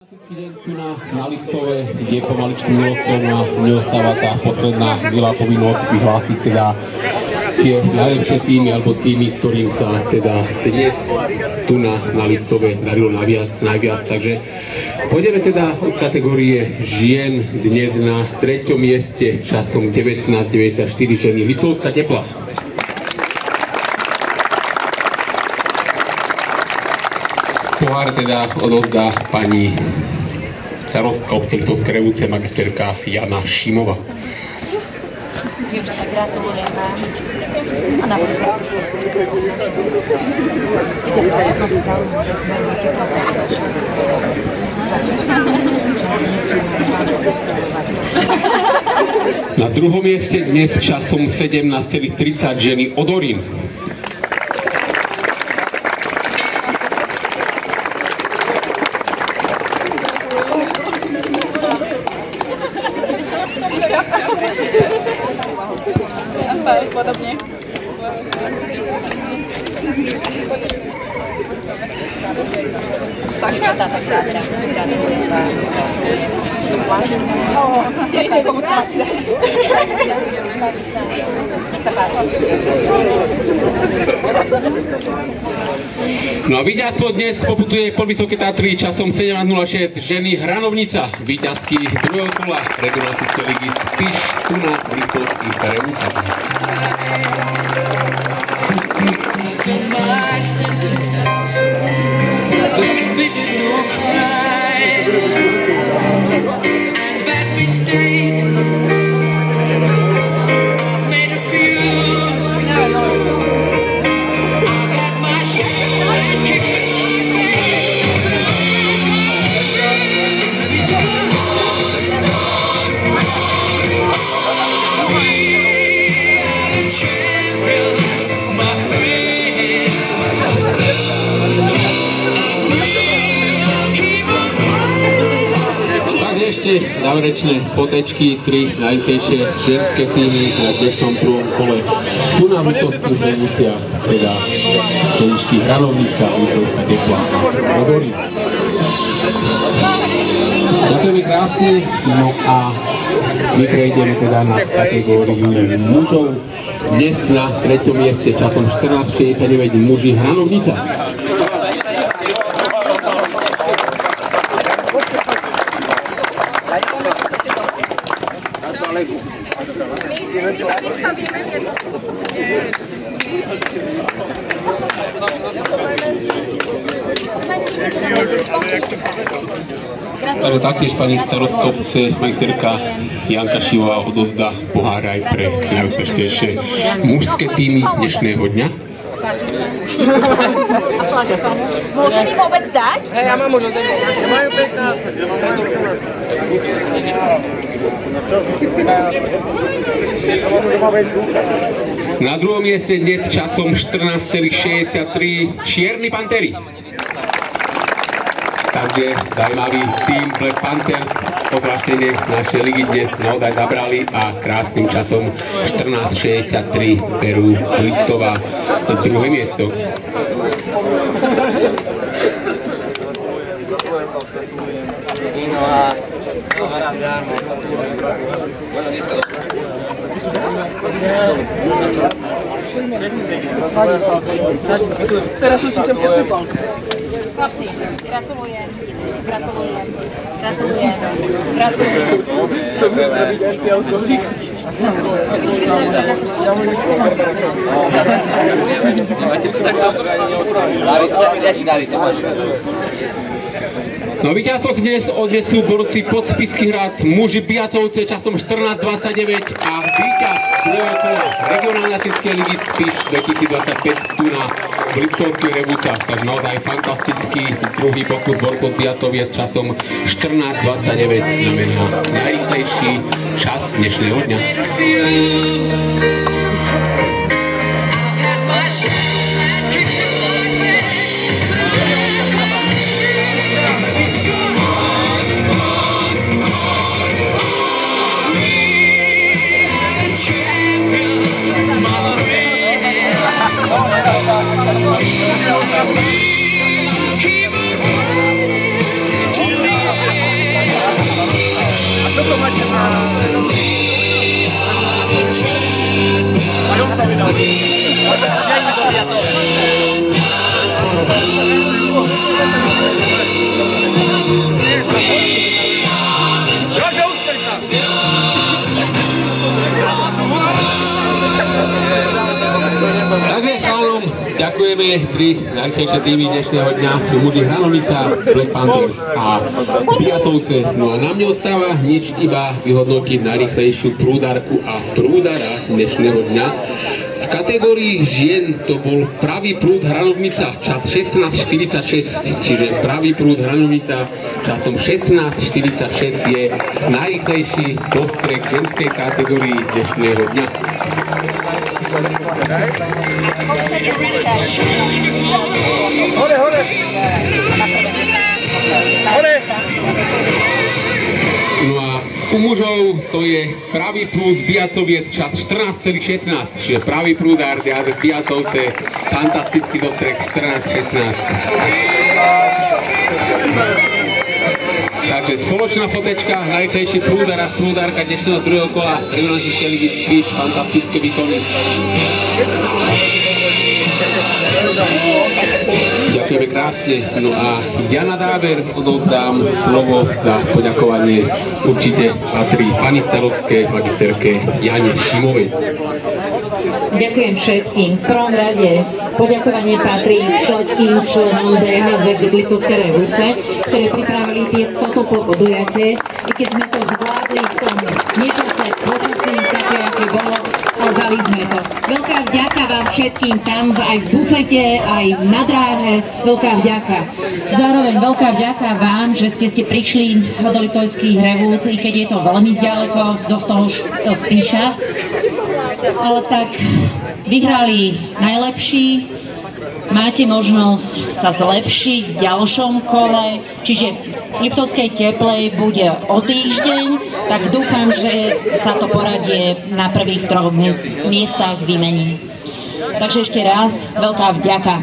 Deň tu na Listove je pomaličky milosťou a neostáva tá posledná milá povinnosť vyhlásiť teda tie najlepšie týmy alebo týmy, ktorým sa teda dnes tu na Listove darilo najviac. Takže pôjdeme teda od kategórie žien dnes na 3. mieste časom 19.94 ženy Litovská Tepla. Pohár teda odovzdá pani starostka obce Litovské Revúce, magisterka Jana Šimová. Dievčatá, gratulujeme. A na Na druhom mieste dnes časom 17,30 ženy Odorín. Podobne. Dievčatá, tak gratulujem vám. Nech sa páči. No a víťazstvo dnes poputuje Podvysoké Tatry časom 17.06 ženy Hranovnica, víťazky druhého kola regionálnej ligy Spiš tu na Litovských Revúcach. Ešte záverečné fotečky, 3 najrychlejšie ženské týmy na dnešnom prvom kole. Tu na Litovských Revúciach, teda ženičky Hranovnica, Litovská Tepla a Odorín. Ďakujeme krásne, no a my prejdeme teda na kategóriu mužov. Dnes na 3. mieste časom 14.69 muži Hranovnica. Takže taktiež pani starostka obce, magisterka Janka Šimová odovzdá pohár aj pre najúspešnejšie mužské týmy dnešného dňa. Môže mi vôbec dať? Hej, ja mám už o zemi. Majú 15. Na druhom mieste dnes časom 14.63 Čierni Pantery. Takže zaujímavý tým Black Panthers potlačenie našej ligy dnes naozaj zabrali a krásnym časom 14.63 berú z Liptova druhé miesto. Teraz už si sem postúpal. Chlapci, gratulujem. Som musel byť aj alkoholik. No víťazstvo si dnes odnesú borci Podspišský Hrad, muži Biacovce časom 14.29 a víťaz druhého kola regionálnej asijskej ligy Spiš 2025 tu na Litovských Revúcach. Takže naozaj fantastický druhý pokus borcov Biacoviec s časom 14.29 znamená najrýchlejší čas dnešného dňa. Keep on running till the Samozrejme, tri najrychlejšie týmy dnešného dňa sú muži Hranovnica, Black Panthers a Biacovce. No a nám neostáva nič iba vyhodnotiť najrychlejšiu prúdarku a prúdara dnešného dňa. V kategórii žien to bol pravý prúd Hranovnica, čas 16:46, čiže pravý prúd Hranovnica časom 16:46 je najrychlejší zostrek ženskej kategórii dnešného dňa. Hore, hore! Hore! No a u mužov to je pravý prúd z Biacoviec čas 14:16, čiže pravý prúdár Biacovce, fantastický dostrek 14:16. Takže spoločná fotečka, najrychlejší prúdar a prúdárka dnešného druhého kola regionálnej ligy Spiš, fantastické výkony. Ďakujeme krásne. No a ja na záver odovzdám slovo za poďakovanie určite patrí pani starostke, magisterke Jane Šimovej. Ďakujem všetkým. V prvom rade poďakovanie patrí všetkým členom DHZ Litovskej Revuce, ktorí pripravili toto podujatie. I keď sme to zvládli v tom nečase počasí, také, aké bolo, ale dali sme to. Veľká vďaka vám všetkým tam, aj v bufete, aj na dráhe. Veľká vďaka. Zároveň veľká vďaka vám, že ste prišli do Litovských Revúc, i keď je to veľmi ďaleko z toho Spiša. Ale tak vyhrali najlepší, máte možnosť sa zlepšiť v ďalšom kole, čiže v Liptovskej Teplej bude o týždeň, tak dúfam, že sa to poradie na prvých 3 miestach vymení. Takže ešte raz veľká vďaka.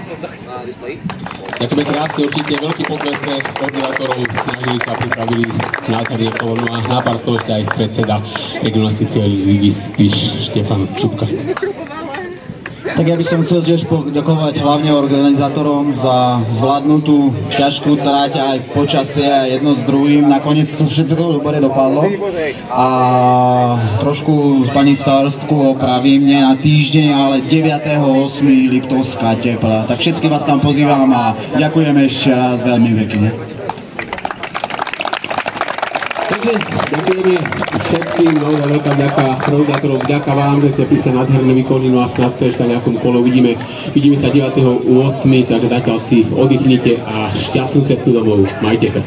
Ďakujeme krásne, určite veľký potlesk pre organizátorov, snažili sa, pripravili nádherné kolo, no a na pár slov ešte aj predseda regionálnej ligy Spiš Štefan Čupka. Tak ja by som chcel tiež poďakovať hlavne organizátorom za zvládnutú ťažkú trať aj počasie jedno s druhým. Nakoniec to všetko dobre dopadlo a trošku pani starostku opravím, nie na týždeň, ale 9.8. Liptovská Tepla. Tak všetky vás tam pozývam a ďakujem ešte raz veľmi pekne. Takže ďakujeme všetkým, naozaj veľká vďaka organizátorov, vďaka vám, že ste prišli nádherné výkony, no a snad sa ešte na nejakom kole uvidíme sa 9.8., tak zatiaľ si oddychnite a šťastnú cestu domov. Majte sa.